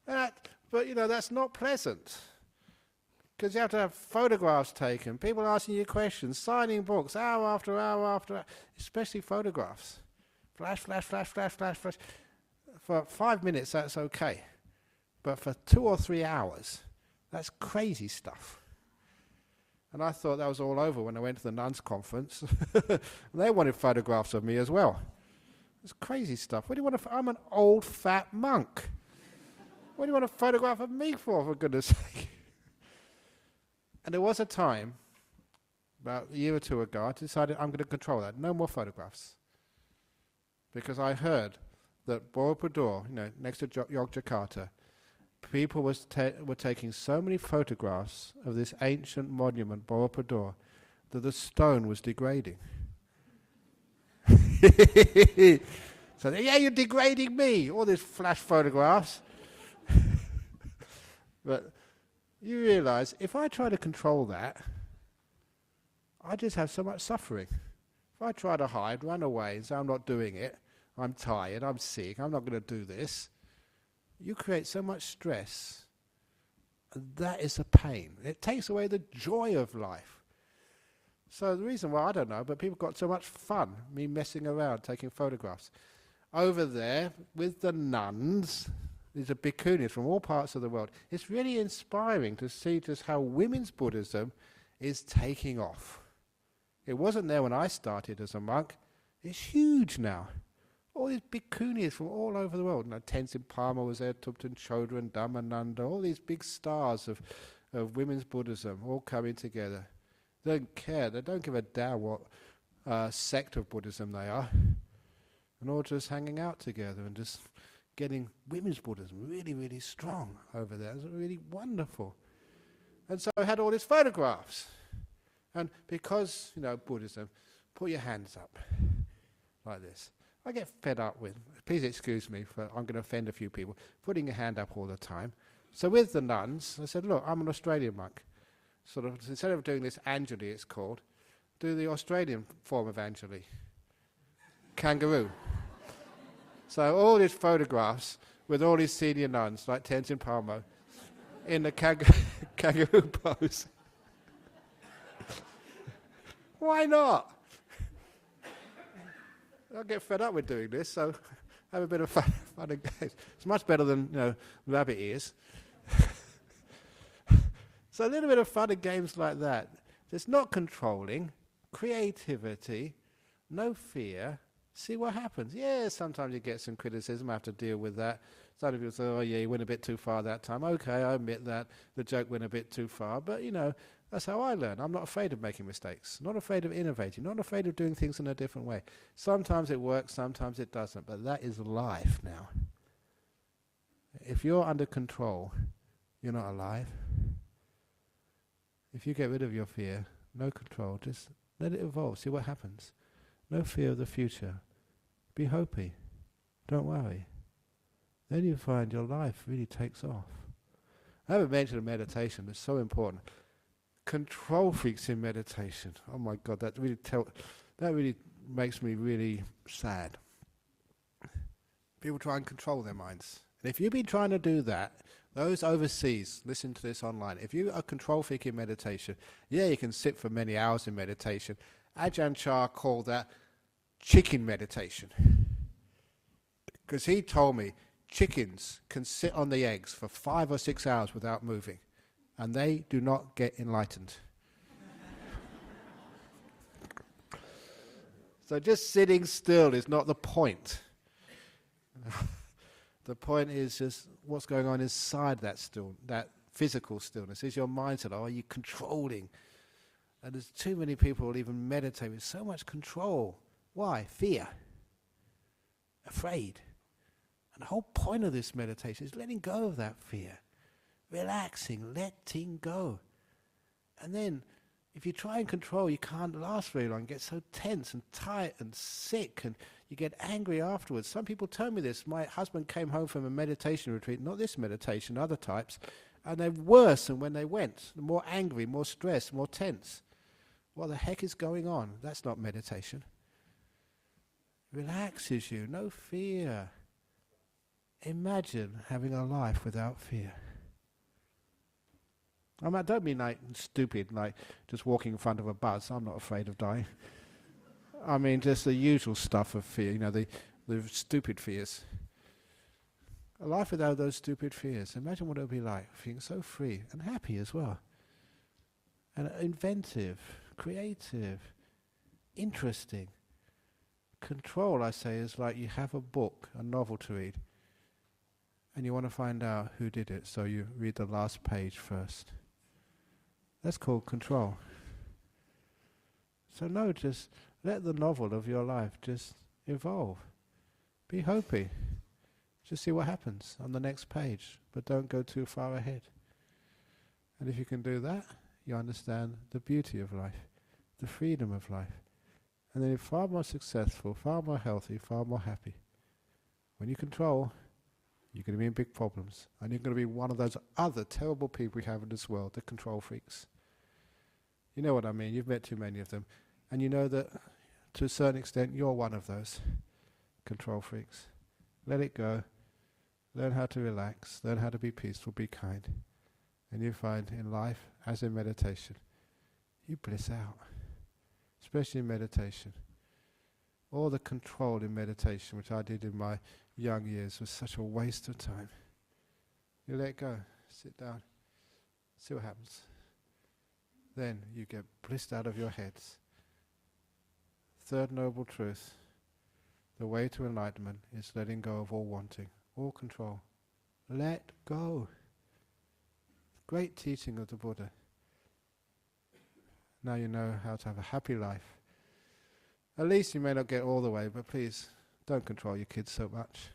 But that's not pleasant. Because you have to have photographs taken, people asking you questions, signing books, hour after hour after hour, especially photographs. Flash, flash, flash, flash, flash, flash. For 5 minutes, that's okay. But for 2 or 3 hours, that's crazy stuff. And I thought that was all over when I went to the nuns' conference. They wanted photographs of me as well. It's crazy stuff. What do you want to... I'm an old, fat monk. What do you want a photograph of me for goodness sake? And there was a time, about a year or two ago, I decided I'm going to control that. No more photographs. Because I heard that Borobudur, next to Yogyakarta, people were taking so many photographs of this ancient monument, Borobudur, that the stone was degrading. So, yeah, you're degrading me. All these flash photographs. But you realize, if I try to control that, I just have so much suffering. If I try to hide, run away, and say I'm not doing it, I'm tired, I'm sick, I'm not going to do this, you create so much stress. That is a pain. It takes away the joy of life. So the reason why, I don't know, but people got so much fun, me messing around, taking photographs. Over there, with the nuns, these are bhikkhunis from all parts of the world. It's really inspiring to see just how women's Buddhism is taking off. It wasn't there when I started as a monk. It's huge now. All these bhikkhunis from all over the world. Tenzin Palmo was there, Thubten Chodron, Dhammananda, all these big stars of women's Buddhism all coming together. They don't care. They don't give a damn what sect of Buddhism they are. And all just hanging out together and just getting women's Buddhism really, really strong over there. It's really wonderful. And so I had all these photographs. And because, Buddhism, put your hands up like this. I get fed up with, please excuse me, I'm going to offend a few people, putting your hand up all the time. So with the nuns, I said, look, I'm an Australian monk. Sort of, instead of doing this Anjali, it's called, do the Australian form of Anjali. Kangaroo. So all these photographs with all these senior nuns, like Tenzin Palmo, in the kangaroo pose. Why not? I'll get fed up with doing this, so have a bit of fun and games. It's much better than, rabbit ears. So a little bit of fun and games like that. It's not controlling, creativity, no fear. See what happens. Yeah, sometimes you get some criticism, I have to deal with that. Some people say, oh yeah, you went a bit too far that time. Okay, I admit that. The joke went a bit too far. But, that's how I learn. I'm not afraid of making mistakes. Not afraid of innovating. Not afraid of doing things in a different way. Sometimes it works, sometimes it doesn't. But that is life now. If you're under control, you're not alive. If you get rid of your fear, no control, just let it evolve, see what happens. No fear of the future. Be hopey. Don't worry. Then you find your life really takes off. I haven't mentioned meditation, it's so important. Control freaks in meditation. Oh my God, that really makes me really sad. People try and control their minds. And if you've been trying to do that, those overseas, listen to this online. If you are a control freak in meditation, you can sit for many hours in meditation. Ajahn called that chicken meditation. Because he told me chickens can sit on the eggs for 5 or 6 hours without moving, and they do not get enlightened. So just sitting still is not the point. The point is just what's going on inside that physical stillness. Is your mindset, are you controlling? And there's too many people who even meditate with so much control. Why? Fear. Afraid. And the whole point of this meditation is letting go of that fear. Relaxing, letting go. And then, if you try and control, you can't last very long. You get so tense and tight and sick, and you get angry afterwards. Some people tell me this. My husband came home from a meditation retreat, not this meditation, other types, and they're worse than when they went. More angry, more stressed, more tense. What the heck is going on? That's not meditation. Relaxes you, no fear. Imagine having a life without fear. I don't mean like stupid, like just walking in front of a bus. I'm not afraid of dying. I mean just the usual stuff of fear, the stupid fears. A life without those stupid fears. Imagine what it would be like, feeling so free and happy as well. And inventive, creative, interesting. Control, I say, is like you have a book, a novel to read, and you want to find out who did it, so you read the last page first. That's called control. So no, just let the novel of your life just evolve. Be hopey. Just see what happens on the next page, but don't go too far ahead. And if you can do that, you understand the beauty of life, the freedom of life. And then you're far more successful, far more healthy, far more happy. When you control, you're going to be in big problems. And you're going to be one of those other terrible people we have in this world, the control freaks. You know what I mean? You've met too many of them. And you know that, to a certain extent, you're one of those control freaks. Let it go. Learn how to relax. Learn how to be peaceful, be kind. And you find in life, as in meditation, you bliss out. Especially in meditation. All the control in meditation, which I did in my young years, was such a waste of time. You let go, sit down, see what happens. Then you get blissed out of your heads. Third noble truth, the way to enlightenment is letting go of all wanting, all control. Let go. Great teaching of the Buddha. Now you know how to have a happy life. At least you may not get all the way, but please don't control your kids so much.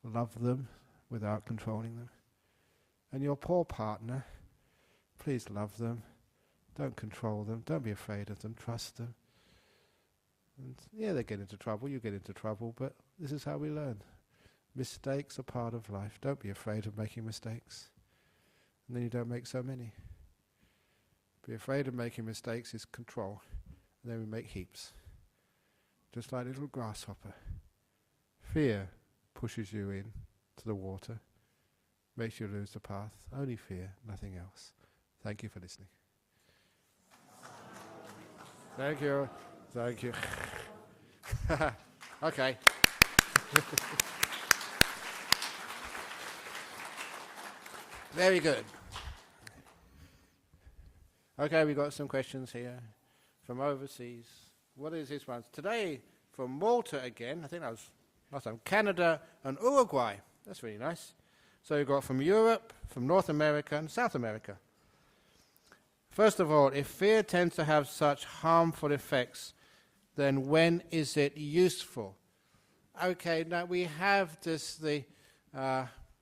Love them without controlling them. And your poor partner, please love them. Don't control them. Don't be afraid of them. Trust them. And they get into trouble. You get into trouble, but this is how we learn. Mistakes are part of life. Don't be afraid of making mistakes. And then you don't make so many. Be afraid of making mistakes is control. And then we make heaps. Just like a little grasshopper. Fear pushes you in to the water. Makes you lose the path. Only fear, nothing else. Thank you for listening. Thank you. Thank you. Okay. Very good. Okay, we got some questions here from overseas. What is this one? Today from Malta again. I think that was last time. Canada and Uruguay. That's really nice. So you've got from Europe, from North America and South America. First of all, if fear tends to have such harmful effects, then when is it useful? Okay, now we have this,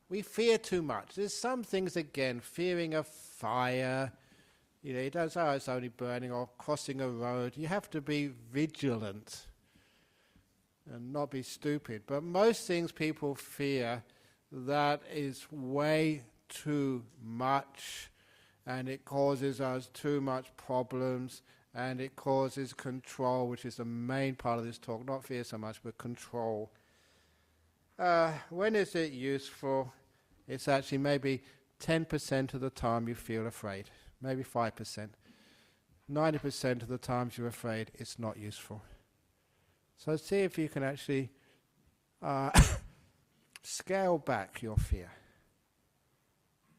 We fear too much. There's some things, again, fearing a fire. You don't say, oh, it's only burning, or crossing a road. You have to be vigilant and not be stupid. But most things people fear, that is way too much, and it causes us too much problems, and it causes control, which is the main part of this talk. Not fear so much, but control. When is it useful? It's actually maybe 10% of the time you feel afraid, maybe 5%. 90% of the times you're afraid, it's not useful. So see if you can actually scale back your fear,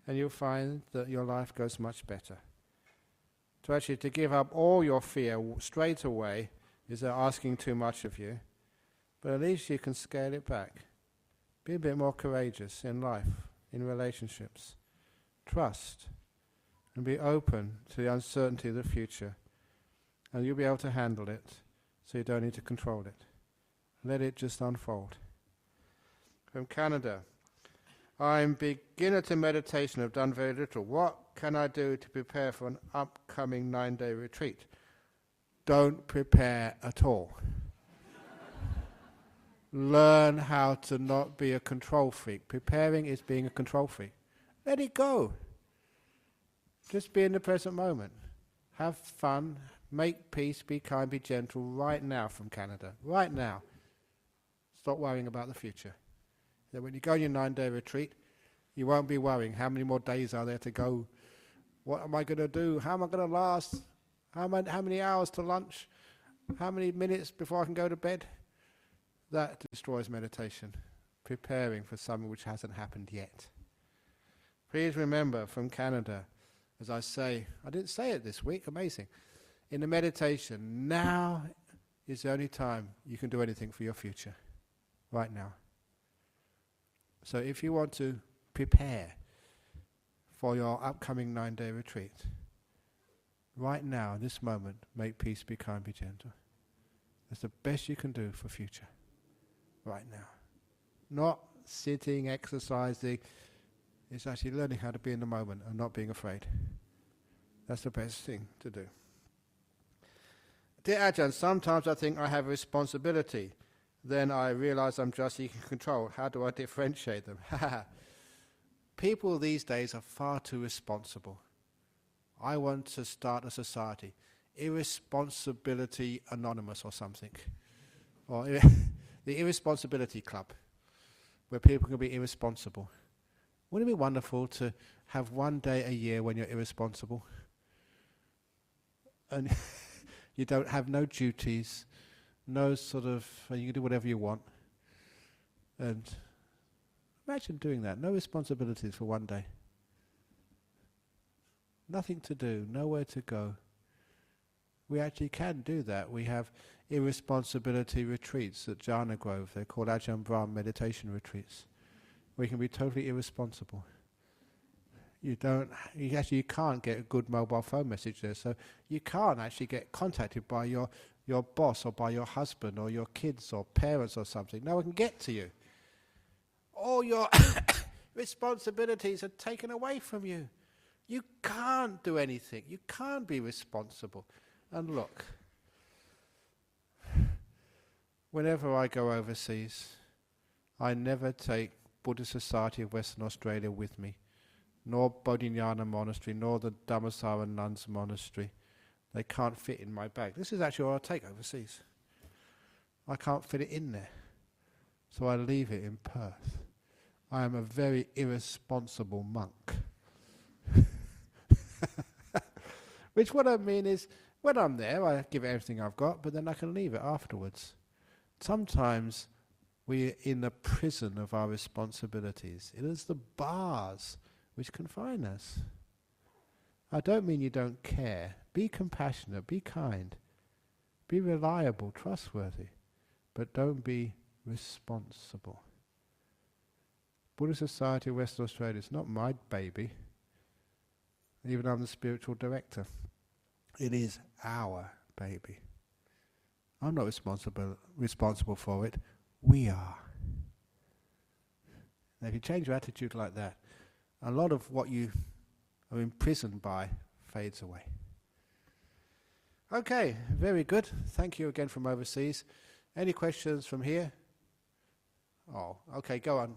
and you'll find that your life goes much better. To give up all your fear straight away is asking too much of you, but at least you can scale it back. Be a bit more courageous in life, in relationships. Trust, and be open to the uncertainty of the future, and you'll be able to handle it, so you don't need to control it. Let it just unfold. From Canada, I'm beginner to meditation, I've done very little. What can I do to prepare for an upcoming 9-day retreat? Don't prepare at all. Learn how to not be a control freak. Preparing is being a control freak. Let it go. Just be in the present moment. Have fun, make peace, be kind, be gentle right now from Canada. Right now. Stop worrying about the future. That when you go on your 9-day retreat, you won't be worrying how many more days are there to go. What am I going to do? How am I going to last? How many hours to lunch? How many minutes before I can go to bed? That destroys meditation. Preparing for something which hasn't happened yet. Please remember from Canada, as I say, I didn't say it this week, amazing. In the meditation, now is the only time you can do anything for your future. Right now. So if you want to prepare for your upcoming 9-day retreat, right now, this moment, make peace, be kind, be gentle. That's the best you can do for future. Right now. Not sitting, exercising. It's actually learning how to be in the moment and not being afraid. That's the best thing to do. Dear Ajahn, sometimes I think I have a responsibility. Then I realize I'm just seeking control. How do I differentiate them? People these days are far too responsible. I want to start a society. Irresponsibility Anonymous or something. Or the Irresponsibility Club, where people can be irresponsible. Wouldn't it be wonderful to have one day a year when you're irresponsible? And you don't have no duties, no sort of, you can do whatever you want. And imagine doing that, no responsibilities for one day. Nothing to do, nowhere to go. We actually can do that. We have irresponsibility retreats at Jhana Grove. They're called Ajahn Brahm meditation retreats. We can be totally irresponsible. You can't get a good mobile phone message there, so you can't actually get contacted by your boss or by your husband or your kids or parents or something. No one can get to you. All your responsibilities are taken away from you. You can't do anything. You can't be responsible. And look, whenever I go overseas, I never take Buddhist Society of Western Australia with me, nor Bodhinyana Monastery, nor the Dhammasara Nuns Monastery. They can't fit in my bag. This is actually what I take overseas. I can't fit it in there. So I leave it in Perth. I am a very irresponsible monk. Which what I mean is, when I'm there, I give it everything I've got, but then I can leave it afterwards. Sometimes we're in the prison of our responsibilities. It is the bars which confine us. I don't mean you don't care. Be compassionate, be kind, be reliable, trustworthy, but don't be responsible. Buddhist Society of Western Australia is not my baby. Even though I'm the spiritual director. It is our baby. I'm not responsible for it. We are. And if you change your attitude like that, a lot of what you are imprisoned by fades away. Okay, very good. Thank you again from overseas. Any questions from here? Oh, okay, go on.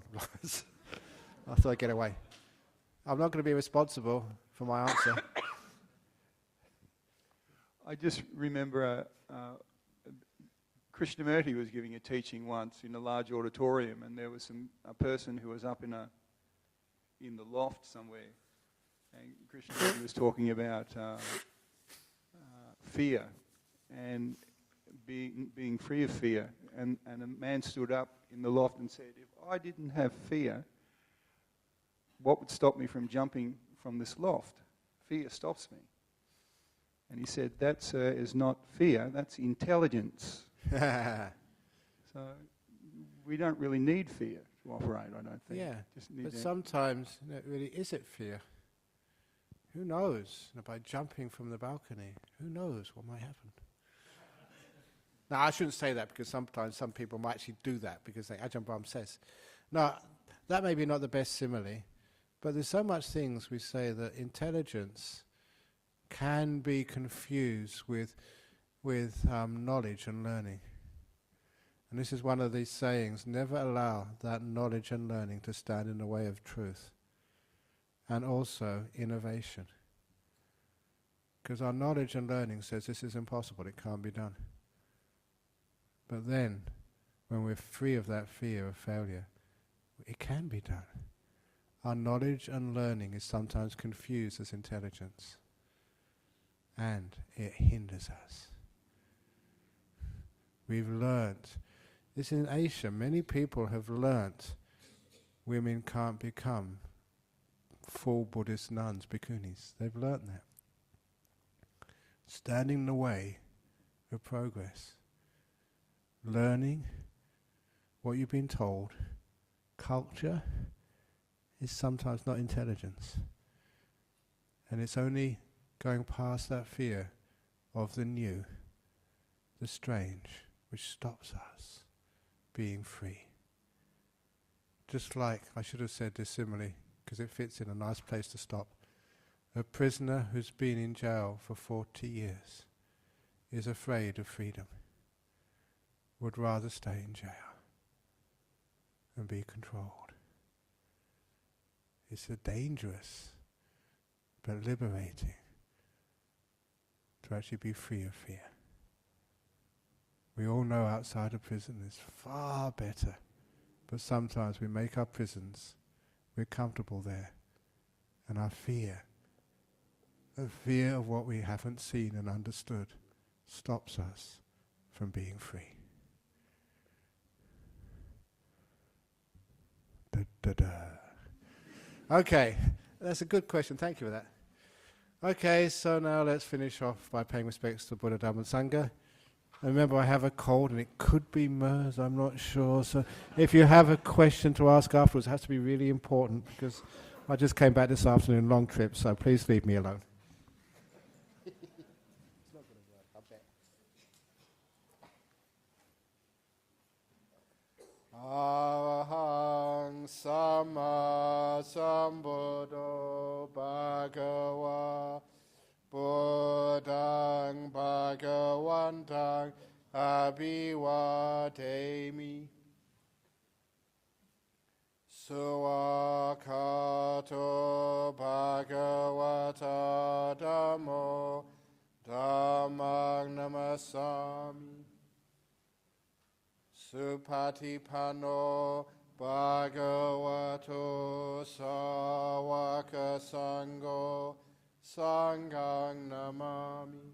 I thought I'd get away. I'm not going to be responsible for my answer. I just remember Krishnamurti was giving a teaching once in a large auditorium, and there was a person who was up in the loft somewhere, and Krishnamurti was talking about fear and being free of fear, and a man stood up in the loft and said, "If I didn't have fear, what would stop me from jumping from this loft? Fear stops me." And he said, "That, sir, is not fear, that's intelligence." So we don't really need fear to operate, I don't think. Yeah, just need but that. sometimes, really, is it fear? Who knows? By jumping from the balcony, who knows what might happen? Now, I shouldn't say that, because sometimes some people might actually do that, because like Ajahn Brahm says. No, that may be not the best simile, but there's so much things we say that intelligence can be confused with knowledge and learning. And this is one of these sayings: never allow that knowledge and learning to stand in the way of truth. And also innovation. Because our knowledge and learning says this is impossible, it can't be done. But then, when we're free of that fear of failure, it can be done. Our knowledge and learning is sometimes confused as intelligence. And it hinders us. We've learnt, this in Asia, many people have learnt women can't become full Buddhist nuns, bhikkhunis. They've learnt that. Standing in the way of progress. Learning what you've been told. Culture is sometimes not intelligence. And it's only going past that fear of the new, the strange, which stops us being free. Just like, I should have said this simile, because it fits in a nice place to stop. A prisoner who's been in jail for 40 years is afraid of freedom, would rather stay in jail and be controlled. It's a dangerous but liberating to actually be free of fear. We all know outside of prison is far better, but sometimes we make our prisons, we're comfortable there, and our fear, the fear of what we haven't seen and understood, stops us from being free. Da, da, da. Okay, that's a good question. Thank you for that. Okay, so now let's finish off by paying respects to Buddha, Dhamma and Sangha. And remember, I have a cold and it could be MERS, I'm not sure. So if you have a question to ask afterwards, it has to be really important, because I just came back this afternoon, long trip, so please leave me alone. It's not going to work, I bet. Arahang Samma Sambuddho Bhagava Buddhang Bhagavantang Abhivademi Suakato Bhagavata Dhammo Dhammang Namasami Supatipano Bhagavato Sawaka Sangho Sanghang Namami